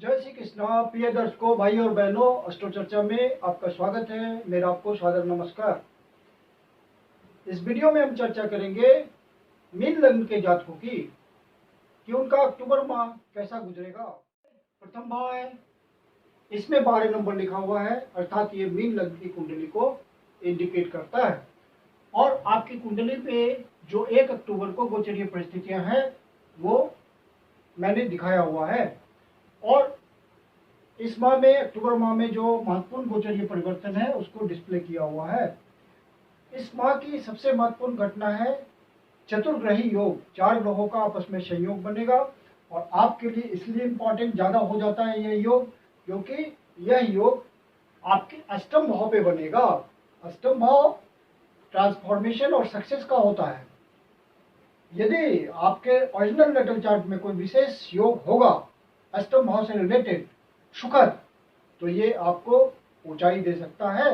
जय श्री कृष्णा। प्रिय दर्शकों, भाई और बहनों, अस्ट्रो चर्चा में आपका स्वागत है। मेरा आपको सादर नमस्कार। इस वीडियो में हम चर्चा करेंगे मीन लग्न के जातकों की कि उनका अक्टूबर माह कैसा गुजरेगा। प्रथम भाव है, इसमें 12 नंबर लिखा हुआ है, अर्थात ये मीन लग्न की कुंडली को इंडिकेट करता है। और आपकी कुंडली पे जो 1 अक्टूबर को गोचरीय परिस्थितियां हैं वो मैंने दिखाया हुआ है। और इस माह में, अक्टूबर माह में जो महत्वपूर्ण गोचरीय परिवर्तन है उसको डिस्प्ले किया हुआ है। इस माह की सबसे महत्वपूर्ण घटना है चतुर्ग्रही योग। 4 ग्रहों का आपस में संयोग बनेगा और आपके लिए इसलिए इम्पोर्टेंट ज़्यादा हो जाता है यह योग, क्योंकि यह योग आपके अष्टम भाव पे बनेगा। अष्टम भाव ट्रांसफॉर्मेशन और सक्सेस का होता है। यदि आपके ओरिजिनल नेटल चार्ट में कोई विशेष योग होगा अष्टम भाव से रिलेटेड सुखद, तो ये आपको ऊंचाई दे सकता है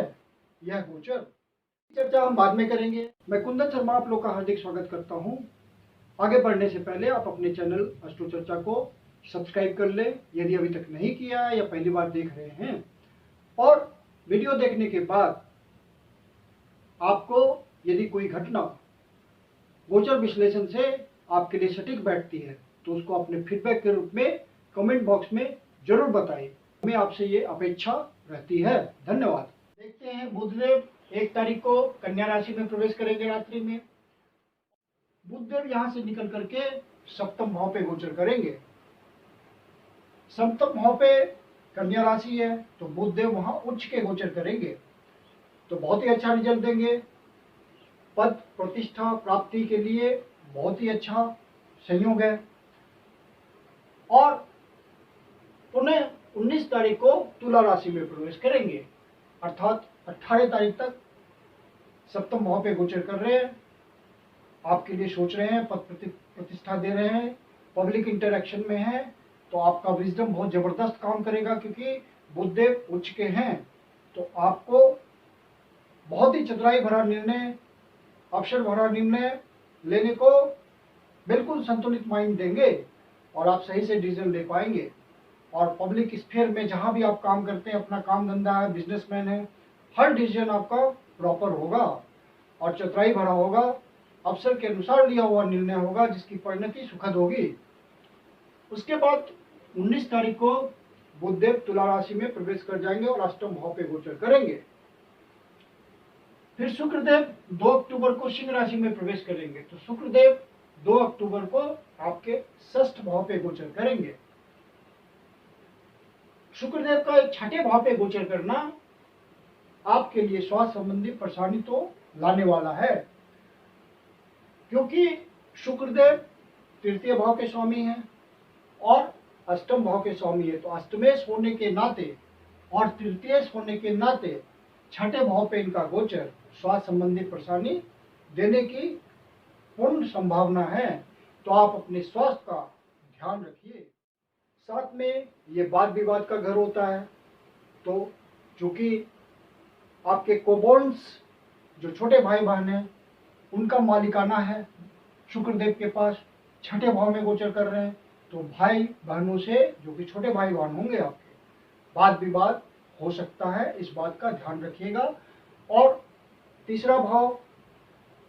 यह गोचर। चर्चा हम बाद में करेंगे। मैं कुंदन शर्मा आप लोग का हार्दिक स्वागत करता हूं। आगे बढ़ने से पहले आप अपने चैनल अस्ट्रो चर्चा को सब्सक्राइब कर लें यदि अभी तक नहीं किया है या पहली बार देख रहे हैं। और वीडियो देखने के बाद आपको यदि कोई घटना गोचर विश्लेषण से आपके लिए सटीक बैठती है तो उसको अपने फीडबैक के रूप में कमेंट बॉक्स में जरूर बताइए। हमें आपसे ये अपेक्षा रहती है। धन्यवाद। देखते हैं, बुधदेव 1 तारीख को कन्या राशि में प्रवेश करेंगे रात्रि में। बुधदेव यहाँ से निकल करके सप्तम भाव पे गोचर करेंगे। सप्तम भाव पे कन्या राशि है तो बुधदेव वहां उच्च के गोचर करेंगे, तो बहुत ही अच्छा रिजल्ट देंगे। पद प्रतिष्ठा प्राप्ति के लिए बहुत ही अच्छा संयोग है। और पुनः 19 तारीख को तुला राशि में प्रवेश करेंगे, अर्थात 18 तारीख तक सप्तम भाव पे गोचर कर रहे हैं। आपके लिए सोच रहे हैं, पद प्रतिष्ठा दे रहे हैं, पब्लिक इंटरेक्शन में है, तो आपका विजडम बहुत जबरदस्त काम करेगा क्योंकि बुधदेव उच्च के हैं। तो आपको बहुत ही चतुराई भरा निर्णय, अवसर भरा निर्णय लेने को बिल्कुल संतुलित माइंड देंगे और आप सही से डिसीजन ले पाएंगे। और पब्लिक स्फीयर में जहां भी आप काम करते हैं, अपना काम धंधा है, बिजनेसमैन है, हर डिसीजन आपका प्रॉपर होगा और चतुराई भरा होगा। अवसर के अनुसार लिया हुआ निर्णय होगा जिसकी परिणति सुखद होगी। उसके बाद 19 तारीख को बुधदेव तुला राशि में प्रवेश कर जाएंगे और अष्टम भाव पे गोचर करेंगे। फिर शुक्रदेव 2 अक्टूबर को सिंह राशि में प्रवेश करेंगे, तो शुक्रदेव 2 अक्टूबर को आपके षष्ठ भाव पे गोचर करेंगे। शुक्रदेव का एक छठे भाव पे गोचर करना आपके लिए स्वास्थ्य संबंधी परेशानी तो लाने वाला है, क्योंकि शुक्रदेव तृतीय भाव के स्वामी हैं और अष्टम भाव के स्वामी है। तो अष्टमेश होने के नाते और तृतीयेश होने के नाते छठे भाव पे इनका गोचर स्वास्थ्य संबंधी परेशानी देने की पूर्ण संभावना है। तो आप अपने स्वास्थ्य का ध्यान रखिए। साथ में ये वाद विवाद का घर होता है, तो चूंकि आपके कोबोन्स जो छोटे भाई बहन हैं उनका मालिकाना है शुक्रदेव के पास, छठे भाव में गोचर कर रहे हैं, तो भाई बहनों से, जो कि छोटे भाई बहन होंगे आपके, वाद विवाद हो सकता है। इस बात का ध्यान रखिएगा। और तीसरा भाव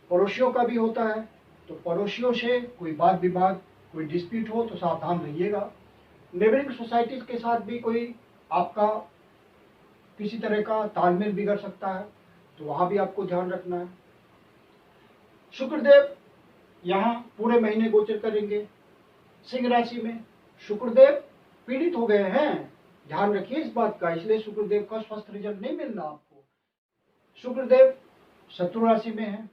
पड़ोसियों का भी होता है, तो पड़ोसियों से कोई वाद विवाद, कोई डिस्प्यूट हो तो सावधान रहिएगा। नेबरिंग सोसाइटीज के साथ भी कोई आपका किसी तरह का तालमेल बिगड़ सकता है, तो वहां भी आपको ध्यान रखना है। शुक्रदेव यहाँ पूरे महीने गोचर करेंगे सिंह राशि में। शुक्रदेव पीड़ित हो गए हैं, ध्यान रखिए इस बात का, इसलिए शुक्रदेव का स्वस्थ रिजल्ट नहीं मिलना आपको। शुक्रदेव शत्रु राशि में है,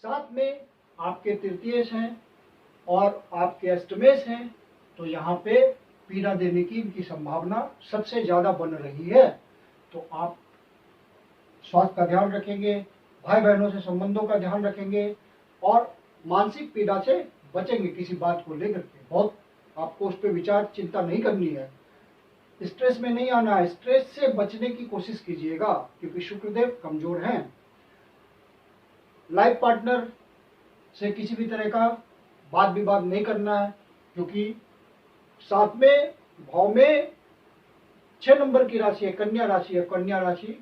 साथ में आपके तृतीयेश हैं और आपके अष्टमेश हैं, तो यहाँ पे पीड़ा देने की इनकी संभावना सबसे ज्यादा बन रही है। तो आप स्वास्थ्य का ध्यान रखेंगे, भाई बहनों से संबंधों का ध्यान रखेंगे और मानसिक पीड़ा से बचेंगे किसी बात को लेकर के। बहुत आपको उस पर विचार चिंता नहीं करनी है, स्ट्रेस में नहीं आना है, स्ट्रेस से बचने की कोशिश कीजिएगा क्योंकि शुक्रदेव कमजोर हैं। लाइफ पार्टनर से किसी भी तरह का वाद विवाद नहीं करना है, क्योंकि साथ में भाव में 6 नंबर की राशि है कन्या राशि है। कन्या राशि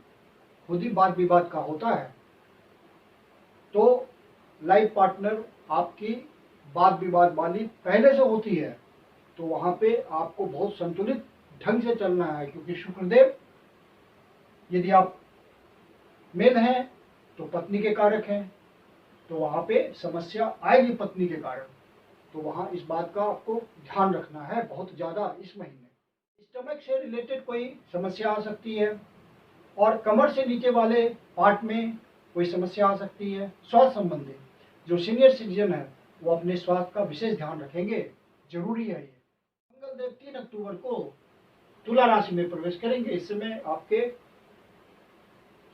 खुद ही वाद विवाद का होता है, तो लाइफ पार्टनर आपकी वाद विवाद वाली पहले से होती है, तो वहां पे आपको बहुत संतुलित ढंग से चलना है, क्योंकि शुक्रदेव यदि आप मेल हैं तो पत्नी के कारक हैं, तो वहां पे समस्या आएगी पत्नी के कारण। तो वहां इस बात का आपको ध्यान रखना है बहुत ज्यादा इस महीने। स्टमक से रिलेटेड कोई समस्या आ सकती है, और कमर से नीचे वाले पार्ट में कोई समस्या आ सकती है स्वास्थ्य संबंधी। जो सीनियर सिटीजन है वो अपने स्वास्थ्य का विशेष ध्यान रखेंगे, जरूरी है ये। मंगलदेव 3 अक्टूबर को तुला राशि में प्रवेश करेंगे। इस समय आपके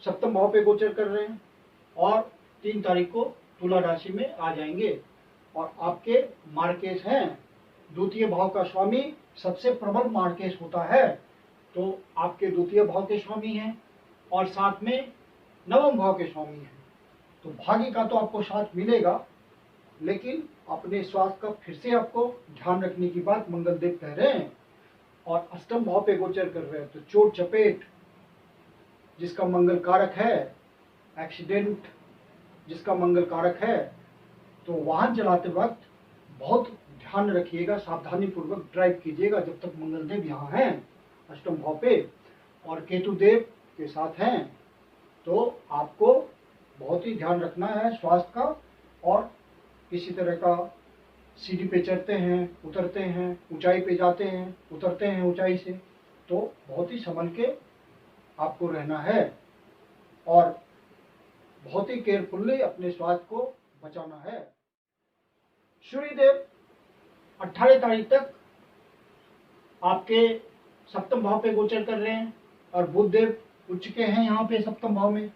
सप्तम भाव पे गोचर कर रहे हैं और 3 तारीख को तुला राशि में आ जाएंगे। और आपके मार्केश हैं, द्वितीय भाव का स्वामी सबसे प्रबल मार्केश होता है, तो आपके द्वितीय भाव के स्वामी हैं और साथ में नवम भाव के स्वामी हैं। तो भाग्य का तो आपको साथ मिलेगा, लेकिन अपने स्वास्थ्य का फिर से आपको ध्यान रखने की बात मंगलदेव कह रहे हैं। और अष्टम भाव पे गोचर कर रहे हैं, तो चोट चपेट जिसका मंगल कारक है, एक्सीडेंट जिसका मंगल कारक है, तो वाहन चलाते वक्त बहुत ध्यान रखिएगा, सावधानी पूर्वक ड्राइव कीजिएगा जब तक मंगलदेव यहाँ हैं अष्टम भाव पे और केतु देव के साथ हैं। तो आपको बहुत ही ध्यान रखना है स्वास्थ्य का। और किसी तरह का सीढ़ी पे चढ़ते हैं, उतरते हैं, ऊंचाई पे जाते हैं, उतरते हैं ऊंचाई से, तो बहुत ही संभल के आपको रहना है और बहुत ही केयरफुल्ली अपने स्वास्थ्य को बचाना है। सूर्यदेव 18 तारीख तक आपके सप्तम भाव पे गोचर कर रहे हैं और बुध देव उच्च के हैं यहाँ पे सप्तम भाव में,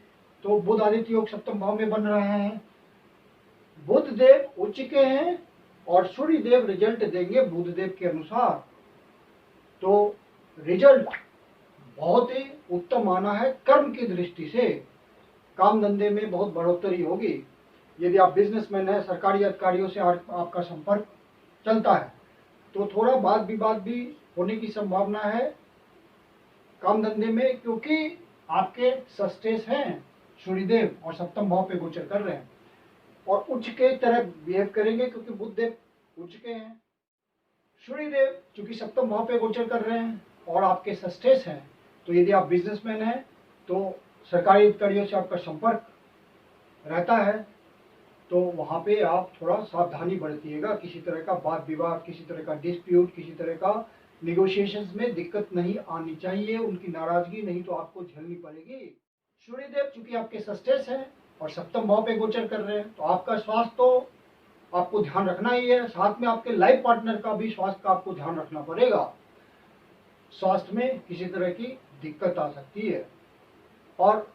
तो बुध आदित्य योग सप्तम भाव में बन रहे हैं। बुध देव उच्च के हैं और सूर्य देव रिजल्ट देंगे बुध देव के अनुसार, तो रिजल्ट बहुत ही उत्तम आना है। कर्म की दृष्टि से काम धंधे में बहुत बढ़ोतरी होगी। यदि आप बिजनेसमैन हैं, सरकारी अधिकारियों से आपका संपर्क चलता है, तो थोड़ा वाद विवाद भी होने की संभावना है काम धंधे में, क्योंकि आपके सस्टेस हैं सूर्यदेव और सप्तम भाव पे गोचर कर रहे हैं और उच्च के तरह बिहेव करेंगे, क्योंकि बुध देव उच्च के हैं। सूर्यदेव चूंकि सप्तम भाव पे गोचर कर रहे हैं और आपके सस्टेस हैं, तो यदि आप बिजनेसमैन हैं तो सरकारी अधिकारियों से आपका संपर्क रहता है, तो वहाँ पे आप थोड़ा सावधानी बरतिएगा। किसी तरह का वाद विवाद, किसी तरह का डिस्प्यूट, किसी तरह का निगोशिएशंस में दिक्कत नहीं आनी चाहिए, उनकी नाराजगी नहीं तो आपको झेलनी पड़ेगी। सूर्यदेव चूंकि आपके सस्टेस हैं और सप्तम भाव पे गोचर कर रहे हैं, तो आपका स्वास्थ्य तो आपको ध्यान रखना ही है, साथ में आपके लाइफ पार्टनर का भी स्वास्थ्य का आपको ध्यान रखना पड़ेगा। स्वास्थ्य में किसी तरह की दिक्कत आ सकती है और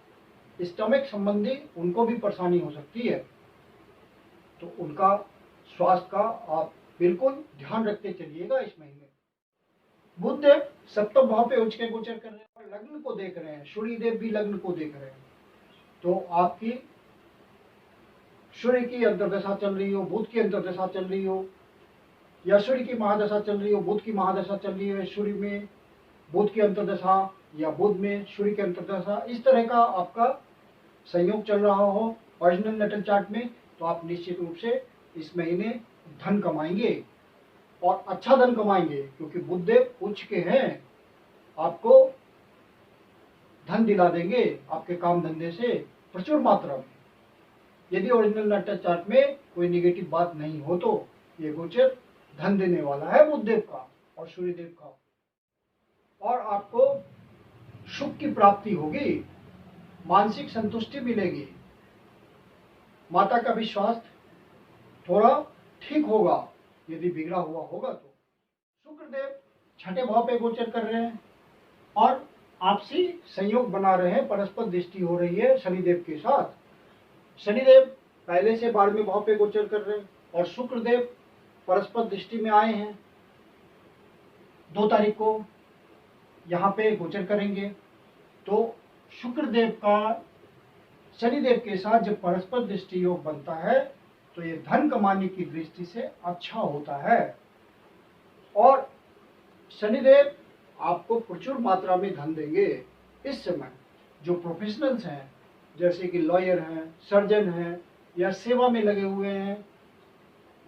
स्टमक संबंधी उनको भी परेशानी हो सकती है, तो उनका स्वास्थ्य का आप बिल्कुल ध्यान रखते चलिएगा इस महीने। बुध देव सप्तम भाव पे उच्च के गोचर कर रहे हैं और लग्न को देख रहे हैं, सूर्य देव भी लग्न को देख रहे हैं, तो आपकी सूर्य की अंतर्दशा चल रही हो, बुध की अंतर्दशा चल रही हो, या सूर्य की महादशा चल रही हो, बुध की महादशा चल रही है, सूर्य में बुध की अंतर्दशा या बुध में सूर्य की अंतर्दशा, इस तरह का आपका संयोग चल रहा हो ओरिजिनल नेटल चार्ट में, तो आप निश्चित रूप से इस महीने धन कमाएंगे और अच्छा धन कमाएंगे, क्योंकि बुध देव उच्च के हैं, आपको धन दिला देंगे आपके काम धंधे से प्रचुर मात्रा में। यदि ओरिजिनल नेटल चार्ट में कोई निगेटिव बात नहीं हो तो ये गोचर धन देने वाला है बुध देव का और सूर्य देव का, और आपको सुख की प्राप्ति होगी, मानसिक संतुष्टि मिलेगी, माता का भी स्वास्थ्य थोड़ा ठीक होगा यदि बिगड़ा हुआ होगा तो। शुक्रदेव छठे भाव पे गोचर कर रहे हैं और आपसी संयोग बना रहे हैं, परस्पर दृष्टि हो रही है शनिदेव के साथ। शनिदेव पहले से 12वें भाव पे गोचर कर रहे हैं और शुक्रदेव परस्पर दृष्टि में आए हैं, 2 तारीख को यहाँ पे गोचर करेंगे। तो शुक्रदेव का शनिदेव के साथ जब परस्पर दृष्टि योग बनता है तो ये धन कमाने की दृष्टि से अच्छा होता है। और शनिदेव आपको प्रचुर मात्रा में धन देंगे। इस समय जो प्रोफेशनल्स हैं, जैसे कि लॉयर हैं, सर्जन हैं या सेवा में लगे हुए हैं,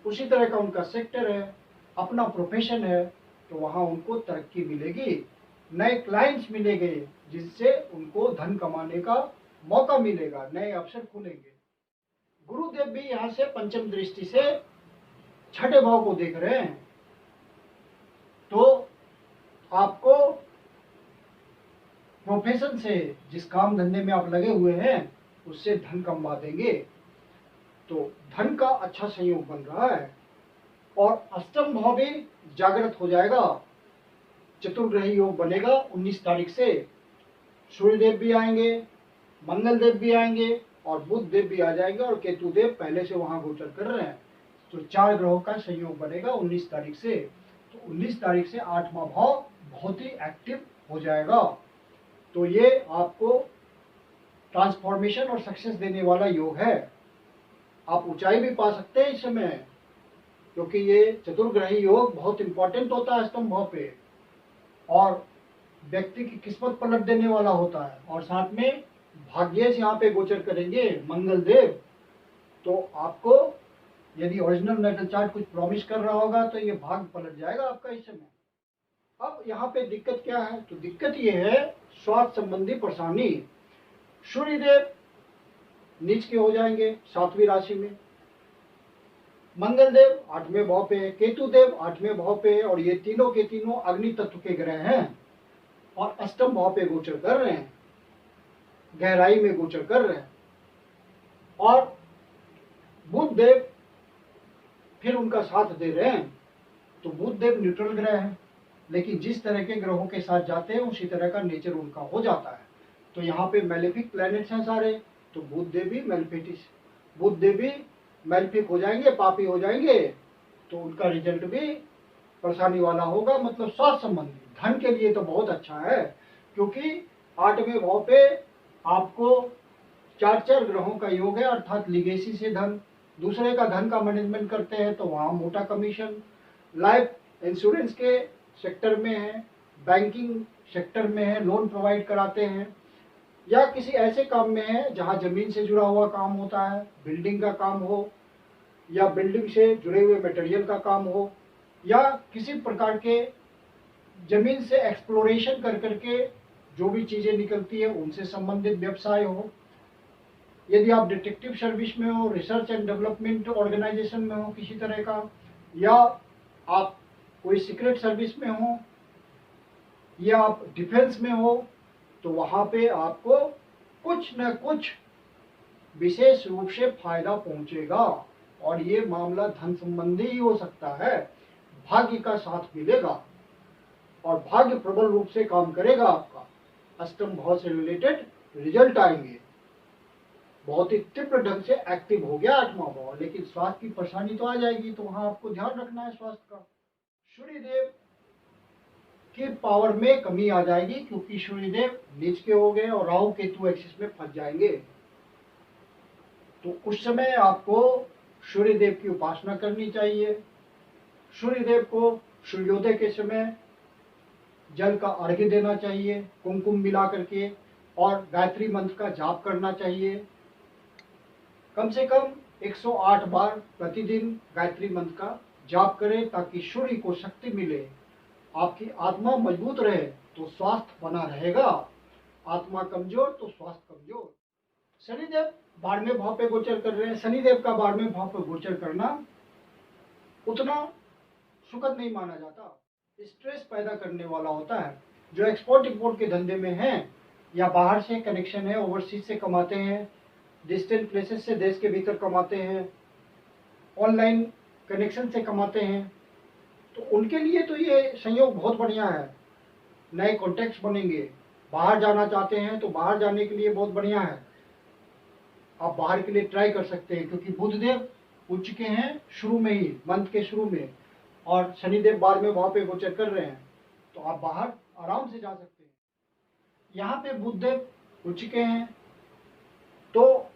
उसी तरह का उनका सेक्टर है, अपना प्रोफेशन है, तो वहाँ उनको तरक्की मिलेगी, नए क्लाइंट्स मिलेंगे, जिससे उनको धन कमाने का मौका मिलेगा, नए अवसर खुलेंगे। गुरुदेव भी यहाँ से पंचम दृष्टि से छठे भाव को देख रहे हैं, तो आपको प्रोफेशन से, जिस काम धंधे में आप लगे हुए हैं, उससे धन कमा देंगे। तो धन का अच्छा संयोग बन रहा है और अष्टम भाव भी जागृत हो जाएगा, चतुर्ग्रही योग बनेगा 19 तारीख से। सूर्यदेव भी आएंगे, मंगल देव भी आएंगे और बुध देव भी आ जाएंगे और केतु देव पहले से वहां गोचर कर रहे हैं। तो 4 ग्रहों का संयोग बनेगा 19 तारीख से। तो 19 तारीख से 8वां भाव बहुत ही एक्टिव हो जाएगा। तो ये आपको ट्रांसफॉर्मेशन और सक्सेस देने वाला योग है। आप ऊंचाई भी पा सकते हैं इस समय, क्योंकि ये चतुर्ग्रही योग बहुत इंपॉर्टेंट होता है अष्टम भाव पे, और व्यक्ति की किस्मत पलट देने वाला होता है। और साथ में भाग्येश यहाँ पे गोचर करेंगे मंगल देव, तो आपको यदि ओरिजिनल नेटल चार्ट कुछ प्रॉमिस कर रहा होगा तो ये भाग्य पलट जाएगा आपका इस समय। अब यहाँ पे दिक्कत क्या है? तो दिक्कत ये है स्वास्थ्य संबंधी परेशानी। सूर्यदेव नीच के हो जाएंगे 7वीं राशि में, मंगल देव 8वें भाव पे, केतु देव 8वें भाव पे, और ये तीनों के तीनों अग्नि तत्व के ग्रह हैं और अष्टम भाव पे गोचर कर रहे हैं, गहराई में गोचर कर रहे हैं। और बुध देव फिर उनका साथ दे रहे हैं। तो बुध देव न्यूट्रल ग्रह है, लेकिन जिस तरह के ग्रहों के साथ जाते हैं उसी तरह का नेचर उनका हो जाता है। तो यहाँ पे मैलेफिक प्लैनेट्स हैं सारे, तो बुध देव भी मैलेफिक हो जाएंगे, पापी हो जाएंगे, तो उनका रिजल्ट भी परेशानी वाला होगा, मतलब स्वास्थ्य संबंधी। धन के लिए तो बहुत अच्छा है, क्योंकि 8वें भाव पे आपको 4 ग्रहों का योग है, अर्थात लिगेसी से धन, दूसरे का धन का मैनेजमेंट करते हैं तो वहाँ मोटा कमीशन, लाइफ इंश्योरेंस के सेक्टर में है, बैंकिंग सेक्टर में है, लोन प्रोवाइड कराते हैं, या किसी ऐसे काम में है जहाँ जमीन से जुड़ा हुआ काम होता है, बिल्डिंग का काम हो या बिल्डिंग से जुड़े हुए मटेरियल का काम हो, या किसी प्रकार के जमीन से एक्सप्लोरेशन कर करके जो भी चीज़ें निकलती है उनसे संबंधित व्यवसाय हो। यदि आप डिटेक्टिव सर्विस में हो, रिसर्च एंड डेवलपमेंट ऑर्गेनाइजेशन में हो किसी तरह का, या आप कोई सीक्रेट सर्विस में हो, या आप डिफेंस में हो, तो वहाँ पे आपको कुछ न कुछ विशेष रूप से फायदा पहुँचेगा। और ये मामला धन संबंधी ही हो सकता है, भाग्य का साथ मिलेगा और भाग्य प्रबल रूप से काम करेगा आपका। अष्टम भाव से रिलेटेड रिजल्ट आएंगे, बहुत ही तीव्र ढंग से एक्टिव हो गया 8वां भाव, लेकिन स्वास्थ्य की परेशानी तो आ जाएगी, तो वहां आपको ध्यान रखना है स्वास्थ्य का। सूर्यदेव की पावर में कमी आ जाएगी, क्योंकि सूर्यदेव नीच के हो गए और राहु केतु एक्सिस में फंस जाएंगे। तो उस समय आपको सूर्यदेव की उपासना करनी चाहिए। सूर्यदेव को सूर्योदय के समय जल का अर्घ्य देना चाहिए कुमकुम मिला करके, और गायत्री मंत्र का जाप करना चाहिए। कम से कम 108 बार प्रतिदिन गायत्री मंत्र का जाप करें, ताकि सूर्य को शक्ति मिले, आपकी आत्मा मजबूत रहे तो स्वास्थ्य बना रहेगा, आत्मा कमजोर तो स्वास्थ्य कमजोर। शनिदेव 12वें भाव पे गोचर कर रहे हैं। शनिदेव का 12वें भाव पे गोचर करना उतना सुखद नहीं माना जाता, स्ट्रेस पैदा करने वाला होता है। जो एक्सपोर्ट इंपोर्ट के धंधे में हैं, या बाहर से कनेक्शन है, ओवरसीज से कमाते हैं, डिस्टेंट प्लेसेस से देश के भीतर कमाते हैं, ऑनलाइन कनेक्शन से कमाते हैं, तो उनके लिए तो ये संयोग बहुत बढ़िया है। नए कॉन्टैक्ट्स बनेंगे। बाहर जाना चाहते हैं तो बाहर जाने के लिए बहुत बढ़िया है, आप बाहर के लिए ट्राई कर सकते हैं, क्योंकि बुधदेव उच्च के हैं शुरू में ही, मंथ के शुरू में, और शनिदेव 12वें भाव पे गोचर कर रहे हैं, तो आप बाहर आराम से जा सकते हैं। यहाँ पे बुधदेव उच्च के हैं, तो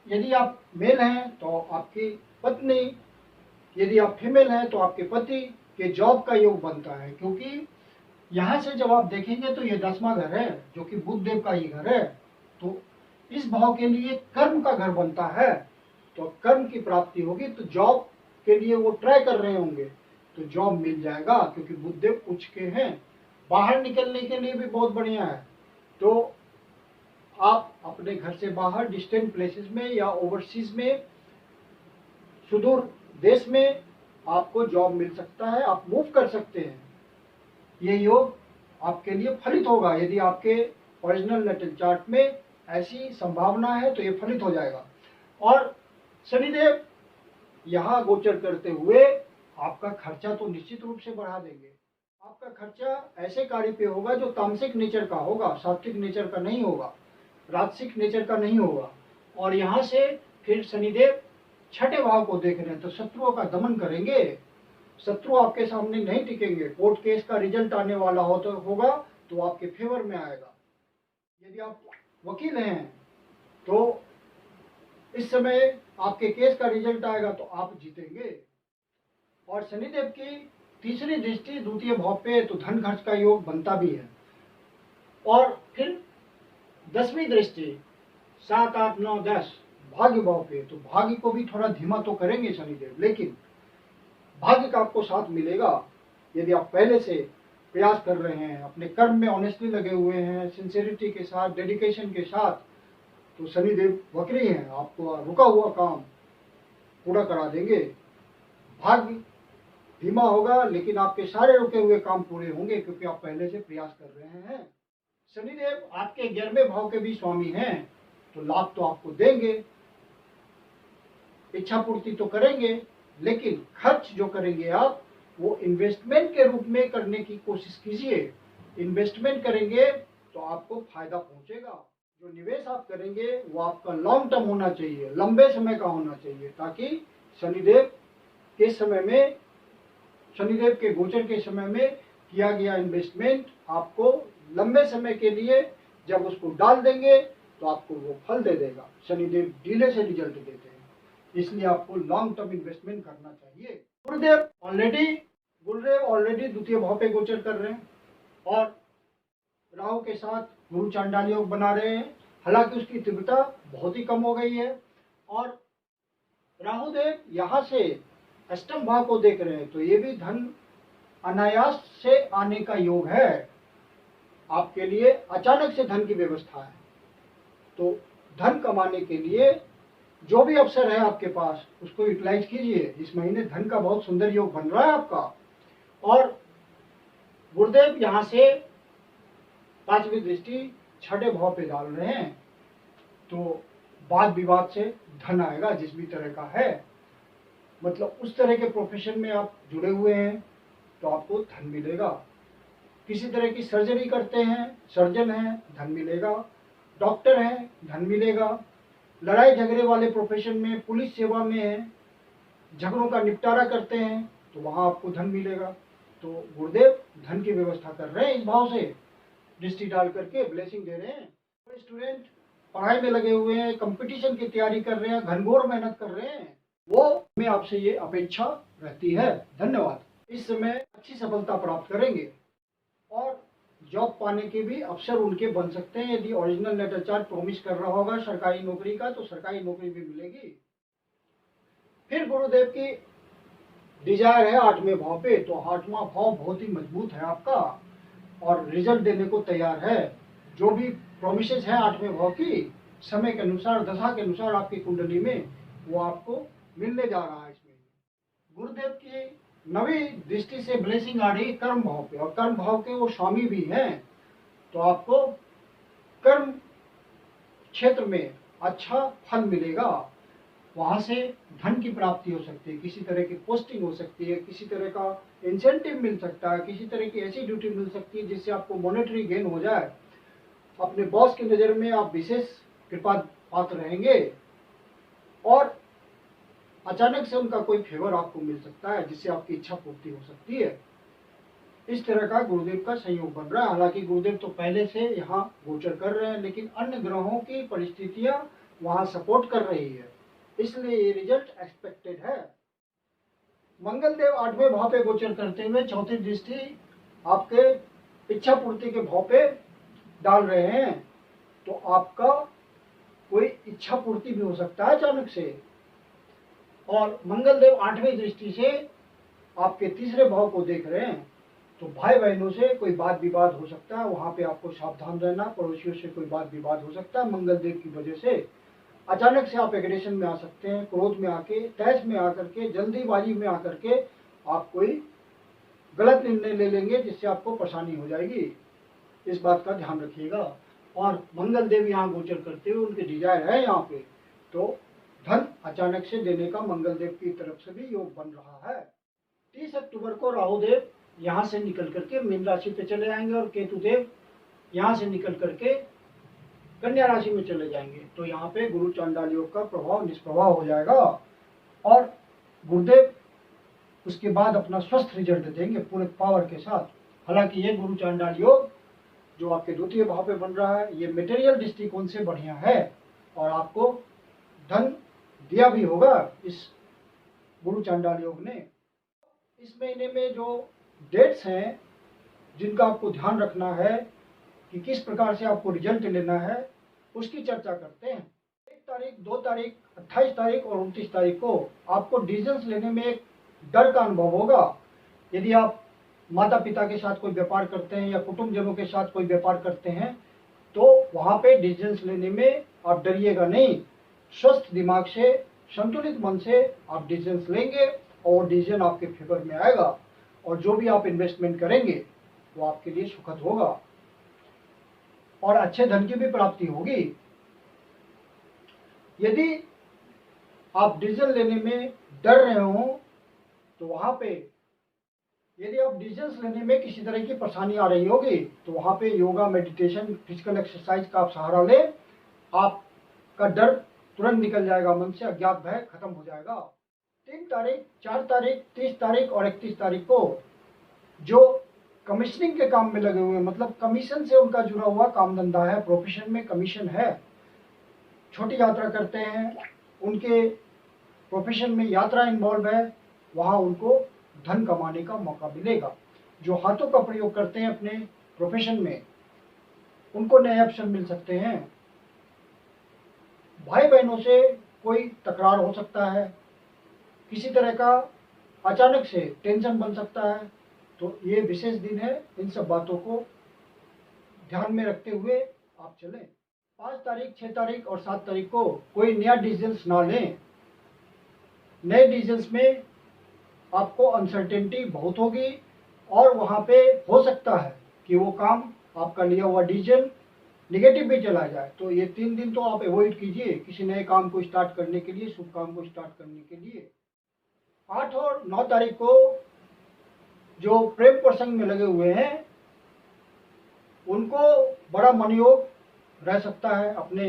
यदि आप मेल हैं तो आपकी पत्नी, यदि आप फीमेल हैं तो आपके पति के जॉब का योग बनता है, क्योंकि यहाँ से जब आप देखेंगे तो ये 10वां घर है, जो कि बुध देव का ही घर है। तो इस भाव के लिए कर्म का घर बनता है, तो कर्म की प्राप्ति होगी। तो जॉब के लिए वो ट्राई कर रहे होंगे तो जॉब मिल जाएगा, क्योंकि बुध देव उच्च के हैं। बाहर निकलने के लिए भी बहुत बढ़िया है। तो आप अपने घर से बाहर डिस्टेंट प्लेसेस में या ओवरसीज में, सुदूर देश में आपको जॉब मिल सकता है, आप मूव कर सकते हैं। ये योग आपके लिए फलित होगा। यदि आपके ओरिजिनल नेटल चार्ट में ऐसी संभावना है तो ये फलित हो जाएगा। और शनिदेव यहाँ गोचर करते हुए आपका खर्चा तो निश्चित रूप से बढ़ा देंगे। आपका खर्चा ऐसे कार्य पे होगा जो तामसिक नेचर का होगा, सात्विक नेचर का नहीं होगा, राजसिक नेचर का नहीं होगा। और यहाँ से फिर शनिदेव छठे भाव को देख रहे हैं, तो शत्रुओं का दमन करेंगे। शत्रु आपके सामने नहीं टिकेंगे। कोर्ट केस का रिजल्ट आने वाला होगा तो आपके फेवर में आएगा। यदि आप वकील हैं तो इस समय आपके केस का रिजल्ट आएगा तो आप जीतेंगे। और शनिदेव की तीसरी दृष्टि द्वितीय भाव पे, तो धन खर्च का योग बनता भी है। और फिर 10वीं दृष्टि 7, 8, 9, 10 भाग्य भाव पे, तो भाग्य को भी थोड़ा धीमा तो करेंगे शनिदेव, लेकिन भाग्य का आपको साथ मिलेगा। यदि आप पहले से प्रयास कर रहे हैं, अपने कर्म में ऑनेस्टली लगे हुए हैं, सिंसियरिटी के साथ, डेडिकेशन के साथ, तो शनिदेव वक्री हैं, आपको रुका हुआ काम पूरा करा देंगे। भाग्य धीमा होगा लेकिन आपके सारे रुके हुए काम पूरे होंगे, क्योंकि आप पहले से प्रयास कर रहे हैं। शनिदेव आपके 11वें भाव के भी स्वामी हैं, तो लाभ तो आपको देंगे, इच्छा पूर्ति तो करेंगे, लेकिन खर्च जो करेंगे आप वो इन्वेस्टमेंट के रूप में करने की कोशिश कीजिए। इन्वेस्टमेंट करेंगे तो आपको फायदा पहुंचेगा। जो निवेश आप करेंगे वो आपका लॉन्ग टर्म होना चाहिए, लंबे समय का होना चाहिए, ताकि शनिदेव के समय में, शनिदेव के गोचर के समय में किया गया इन्वेस्टमेंट आपको लंबे समय के लिए जब उसको डाल देंगे तो आपको वो फल दे देगा। शनिदेव डिले से रिजल्ट देते हैं, इसलिए आपको लॉन्ग टर्म इन्वेस्टमेंट करना चाहिए। गुरुदेव ऑलरेडी द्वितीय भाव पे गोचर कर रहे हैं और राहु के साथ गुरु चांडाल योग बना रहे हैं। हालांकि उसकी तीव्रता बहुत ही कम हो गई है। और राहुदेव यहाँ से अष्टम भाव को देख रहे हैं, तो ये भी धन अनायास से आने का योग है। आपके लिए अचानक से धन की व्यवस्था है। तो धन कमाने के लिए जो भी अवसर है आपके पास उसको यूटिलाइज कीजिए। इस महीने धन का बहुत सुंदर योग बन रहा है आपका। और गुरुदेव यहाँ से 5वीं दृष्टि छठे भाव पे डाल रहे हैं, तो वाद विवाद से धन आएगा जिस भी तरह का है। मतलब उस तरह के प्रोफेशन में आप जुड़े हुए हैं तो आपको धन मिलेगा। किसी तरह की सर्जरी करते हैं, सर्जन हैं, धन मिलेगा। डॉक्टर हैं, धन मिलेगा। लड़ाई झगड़े वाले प्रोफेशन में, पुलिस सेवा में हैं, झगड़ों का निपटारा करते हैं तो वहाँ आपको धन मिलेगा। तो गुरुदेव धन की व्यवस्था कर रहे हैं, इस भाव से दृष्टि डाल करके ब्लेसिंग दे रहे हैं। तो स्टूडेंट पढ़ाई में लगे हुए हैं, कंपटीशन की तैयारी कर रहे हैं, घनघोर मेहनत कर रहे हैं, वो में आपसे ये अपेक्षा रहती है। धन्यवाद। इस समय अच्छी सफलता प्राप्त करेंगे और जॉब पाने के भी अवसर उनके बन सकते हैं। यदि ओरिजिनल लेटर चार्ट प्रॉमिस कर रहा होगा सरकारी नौकरी का, तो सरकारी नौकरी भी मिलेगी। फिर गुरुदेव की डिजायर है 8वें भाव पे, तो 8वां भाव बहुत ही मजबूत है आपका और रिजल्ट देने को तैयार है। जो भी प्रोमिसेस है 8वें भाव की, समय के अनुसार, दशा के अनुसार आपकी कुंडली में वो आपको मिलने जा रहा है। इसमें गुरुदेव की 9वीं दृष्टि से ब्लेसिंग आ रही कर्म भाव पे, और कर्म भाव के वो स्वामी भी हैं, तो आपको कर्म क्षेत्र में अच्छा फल मिलेगा। वहां से धन की प्राप्ति हो सकती है, किसी तरह की पोस्टिंग हो सकती है, किसी तरह का इंसेंटिव मिल सकता है, किसी तरह की ऐसी ड्यूटी मिल सकती है जिससे आपको मॉनेटरी गेन हो जाए। अपने बॉस की नज़र में आप विशेष कृपा पात्र रहेंगे और अचानक से उनका कोई फेवर आपको मिल सकता है जिससे आपकी इच्छा पूर्ति हो सकती है। इस तरह का गुरुदेव का संयोग बन रहा है। हालांकि गुरुदेव तो पहले से यहाँ गोचर कर रहे हैं, लेकिन अन्य ग्रहों की परिस्थितियां वहां सपोर्ट कर रही है, इसलिए ये रिजल्ट एक्सपेक्टेड है। मंगल देव 8वें भाव पे गोचर करते हुए चौथी दृष्टि आपके इच्छा पूर्ति के भाव पे डाल रहे हैं तो आपका कोई इच्छा पूर्ति भी हो सकता है अचानक से। और मंगल देव 8वीं दृष्टि से आपके तीसरे भाव को देख रहे हैं तो भाई बहनों से कोई बात विवाद हो सकता है, वहां पे आपको सावधान रहना। पड़ोसियों से कोई बात विवाद हो सकता है मंगल देव की वजह से। अचानक से आप एग्रेशन में आ सकते हैं, क्रोध में आके, तैश में आकर के, जल्दीबाजी में आकर के आप कोई गलत निर्णय ले लेंगे जिससे आपको परेशानी हो जाएगी। इस बात का ध्यान रखिएगा। और मंगल देव यहाँ गोचर करते हुए उनके डिजायर है यहाँ पे, तो धन अचानक से देने का मंगल देव की तरफ से भी योग बन रहा है। 30 अक्टूबर को राहु देव यहाँ से निकल करके मीन राशि पे चले जाएंगे और केतु देव यहाँ से निकल करके कन्या राशि में चले जाएंगे। तो यहाँ पे गुरु चांडाल योग का प्रभाव निष्प्रभाव हो जाएगा और गुरुदेव उसके बाद अपना स्वस्थ रिजल्ट देंगे पूरे पावर के साथ। हालांकि ये गुरु चांडाल योग जो आपके द्वितीय भाव पे बन रहा है ये मटेरियल दृष्टिकोण से बढ़िया है और आपको धन दिया भी होगा इस गुरु चांडाल योग ने। इस महीने में जो डेट्स हैं जिनका आपको ध्यान रखना है कि किस प्रकार से आपको रिजल्ट लेना है उसकी चर्चा करते हैं। 1 तारीख, 2 तारीख, 28 तारीख और 29 तारीख को आपको डिसीजंस लेने में एक डर का अनुभव होगा। यदि आप माता पिता के साथ कोई व्यापार करते हैं या कुटुंबजनों के साथ कोई व्यापार करते हैं तो वहाँ पे डिसीजंस लेने में आप डरिएगा नहीं। स्वस्थ दिमाग से, संतुलित मन से आप डिसीजंस लेंगे और डिसीजन आपके फेवर में आएगा और जो भी आप इन्वेस्टमेंट करेंगे वो आपके लिए सुखद होगा और अच्छे धन की भी प्राप्ति होगी। यदि आप डिसीजन लेने में डर रहे हो तो वहाँ पे, यदि आप डिसीजंस लेने में किसी तरह की परेशानी आ रही होगी तो वहाँ पे योगा, मेडिटेशन, फिजिकल एक्सरसाइज का आप सहारा लें। आपका डर तुरंत निकल जाएगा, मन से अज्ञात भय खत्म हो जाएगा। 3 तारीख, 4 तारीख, 30 तारीख और 31 तारीख को जो कमीशनिंग के काम में लगे हुए हैं, मतलब कमीशन से उनका जुड़ा हुआ काम धंधा है, प्रोफेशन में कमीशन है, छोटी यात्रा करते हैं, उनके प्रोफेशन में यात्रा इन्वॉल्व है, वहाँ उनको धन कमाने का मौका मिलेगा। जो हाथों का प्रयोग करते हैं अपने प्रोफेशन में उनको नए अवसर मिल सकते हैं। भाई बहनों से कोई तकरार हो सकता है, किसी तरह का अचानक से टेंशन बन सकता है, तो ये विशेष दिन है। इन सब बातों को ध्यान में रखते हुए आप चलें। 5 तारीख, 6 तारीख और 7 तारीख को कोई नया डिसीजंस ना लें। नए डिसीजंस में आपको अनसर्टेनिटी बहुत होगी और वहाँ पे हो सकता है कि वो काम, आपका लिया हुआ डिसीजन निगेटिव भी चला जाए। तो ये 3 दिन तो आप अवॉइड कीजिए किसी नए काम को स्टार्ट करने के लिए, शुभ काम को स्टार्ट करने के लिए। 8 और 9 तारीख को जो प्रेम प्रसंग में लगे हुए हैं उनको बड़ा मनोयोग रह सकता है अपने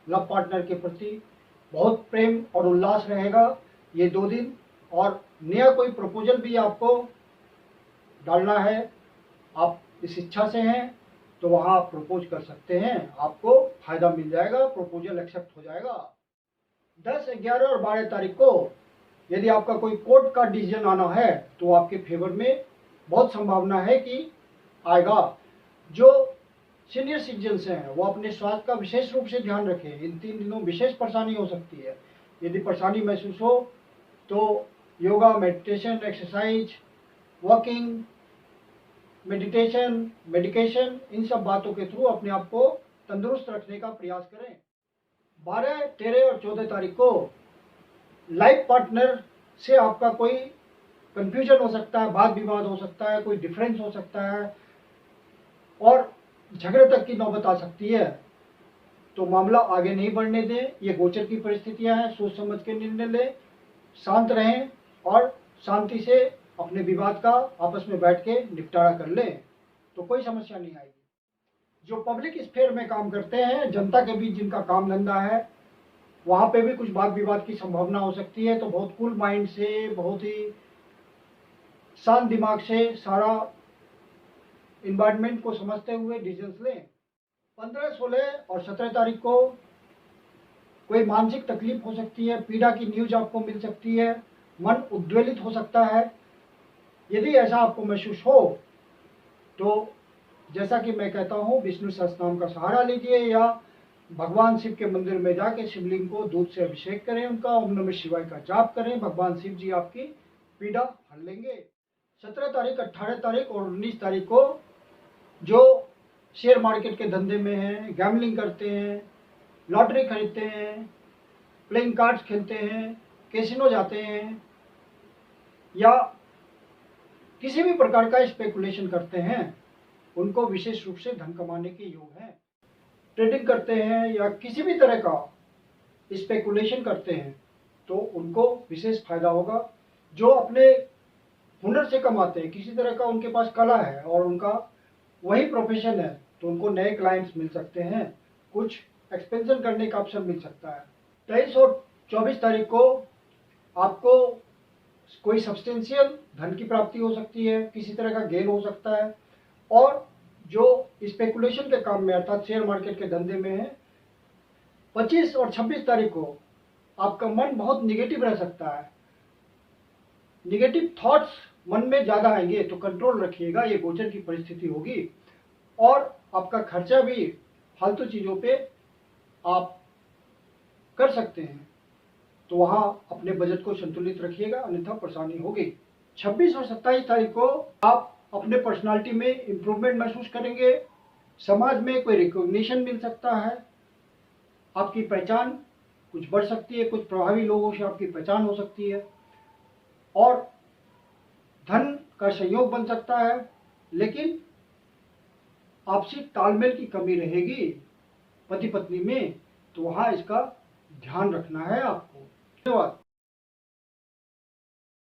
लव पार्टनर के प्रति, बहुत प्रेम और उल्लास रहेगा ये 2 दिन। और नया कोई प्रपोजल भी आपको डालना है, आप इस इच्छा से हैं तो वहाँ आप प्रपोज कर सकते हैं, आपको फायदा मिल जाएगा, प्रपोजल एक्सेप्ट हो जाएगा। 10, 11 और 12 तारीख को यदि आपका कोई कोर्ट का डिसीजन आना है तो आपके फेवर में बहुत संभावना है कि आएगा। जो सीनियर सिटीजन्स हैं वो अपने स्वास्थ्य का विशेष रूप से ध्यान रखें। इन 3 दिनों विशेष परेशानी हो सकती है। यदि परेशानी महसूस हो तो yoga, meditation, exercise, walking, meditation, medication, इन सब बातों के थ्रू अपने आप को तंदुरुस्त रखने का प्रयास करें। 12, 13 और 14 तारीख को लाइफ पार्टनर से आपका कोई कंफ्यूजन हो सकता है, वाद विवाद हो सकता है, कोई डिफरेंस हो सकता है और झगड़े तक की नौबत आ सकती है। तो मामला आगे नहीं बढ़ने दें, ये गोचर की परिस्थितियां हैं, सोच समझ के निर्णय लें, शांत रहें और शांति से अपने विवाद का आपस में बैठ के निपटारा कर लें तो कोई समस्या नहीं आएगी। जो पब्लिक स्फेयर में काम करते हैं, जनता के बीच जिनका काम धंधा है, वहाँ पे भी कुछ वाद विवाद की संभावना हो सकती है। तो बहुत कूल माइंड से, बहुत ही शांत दिमाग से सारा इन्वायरमेंट को समझते हुए डिसीजंस लें। 15, 16 और 17 तारीख को कोई मानसिक तकलीफ हो सकती है, पीड़ा की न्यूज आपको मिल सकती है, मन उद्वेलित हो सकता है। यदि ऐसा आपको महसूस हो तो जैसा कि मैं कहता हूँ, विष्णु सहस्त्रनाम का सहारा लीजिए या भगवान शिव के मंदिर में जाके शिवलिंग को दूध से अभिषेक करें, उनका ओम नमः शिवाय का जाप करें, भगवान शिव जी आपकी पीड़ा हर लेंगे। 17 तारीख, 18 तारीख और 19 तारीख को जो शेयर मार्केट के धंधे में हैं, गैमलिंग करते हैं, लॉटरी खरीदते हैं, प्लेइंग कार्ड्स खेलते हैं, कैसीनो जाते हैं या किसी भी प्रकार का स्पेकुलेशन करते हैं, उनको विशेष रूप से धन कमाने के योग हैं। ट्रेडिंग करते हैं या किसी भी तरह का स्पेकुलेशन करते हैं तो उनको विशेष फायदा होगा। जो अपने हुनर से कमाते हैं, किसी तरह का उनके पास कला है और उनका वही प्रोफेशन है, तो उनको नए क्लाइंट्स मिल सकते हैं, कुछ एक्सपेंशन करने का ऑप्शन मिल सकता है। 23 और 24 तारीख को आपको कोई सब्सटेंशियल धन की प्राप्ति हो सकती है, किसी तरह का गेन हो सकता है। और जो स्पेकुलेशन के काम में अर्थात शेयर मार्केट के धंधे में है, 25 और 26 तारीख को आपका मन बहुत निगेटिव रह सकता है, निगेटिव थॉट्स मन में ज़्यादा आएंगे, तो कंट्रोल रखिएगा, ये गोचर की परिस्थिति होगी। और आपका खर्चा भी फालतू चीज़ों पे आप कर सकते हैं, तो वहाँ अपने बजट को संतुलित रखिएगा, अन्यथा परेशानी होगी। 26 और 27 तारीख को आप अपने पर्सनालिटी में इम्प्रूवमेंट महसूस करेंगे, समाज में कोई रिकॉग्निशन मिल सकता है, आपकी पहचान कुछ बढ़ सकती है, कुछ प्रभावी लोगों से आपकी पहचान हो सकती है और धन का संयोग बन सकता है, लेकिन आपसी तालमेल की कमी रहेगी पति पत्नी में, तो वहाँ इसका ध्यान रखना है आपको। धन्यवाद।